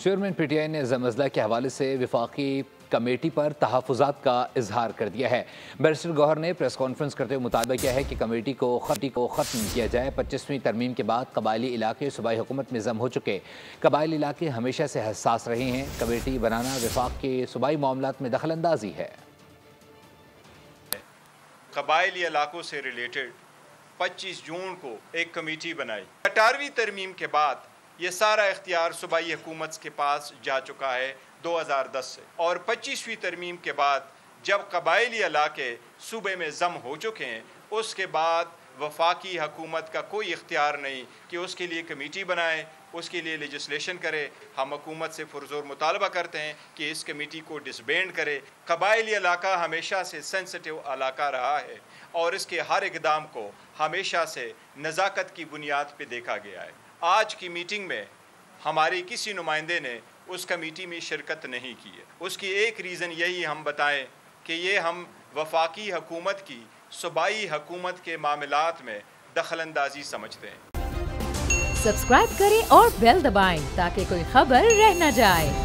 Chairman P T I نے زمزلہ کے حوالے سے وفاقی کمیٹی پر تحفظات کا اظہار کر دیا ہے۔ بیرسٹر گوہر نے پریس کانفرنس کرتے ہوئے مطالبہ کیا ہے کہ کمیٹی کو ختم کیا جائے۔ 25ویں ترمیم کے بعد قبائلی علاقے صوبائی حکومت میں ضم ہو چکے۔ قبائلی علاقے ہمیشہ سے حساس رہے ہیں۔ کمیٹی بنانا وفاق کے صوبائی معاملات میں دخل اندازی ہے۔ قبائلی علاقوں سے ریلیٹڈ 25 جون کو ایک کمیٹی بنائی۔ 18ویں ترمیم کے بعد یہ سارا اختیار صوبائی حکومت کے پاس جا چکا ہے 2010 سے، اور 25ویں ترمیم کے بعد جب قبائلی علاقے صوبے میں ضم ہو چکے ہیں، اس کے بعد وفاقی حکومت کا کوئی اختیار نہیں کہ اس کے لیے کمیٹی بنائے، اس کے لیے لیجسلیشن کرے۔ ہم حکومت سے پرزور مطالبہ کرتے ہیں کہ اس کمیٹی کو ڈسبینڈ کرے۔ قبائلی علاقہ ہمیشہ سے سینسٹیو علاقہ رہا ہے اور اس کے ہر اقدام کو ہمیشہ سے نزاکت کی بنیاد پہ دیکھا گیا ہے۔ آج کی میٹنگ میں ہماری کسی نمائندے نے اس کمیٹی میں شرکت نہیں کی ہے۔ اس کی ایک ریزن یہی ہم بتائیں کہ یہ ہم وفاقی حکومت کی صوبائی حکومت کے معاملات میں دخل اندازی سمجھتے ہیں۔ سبسکرائب کریں اور بیل دبائیں تاکہ کوئی خبر رہ نہ جائے۔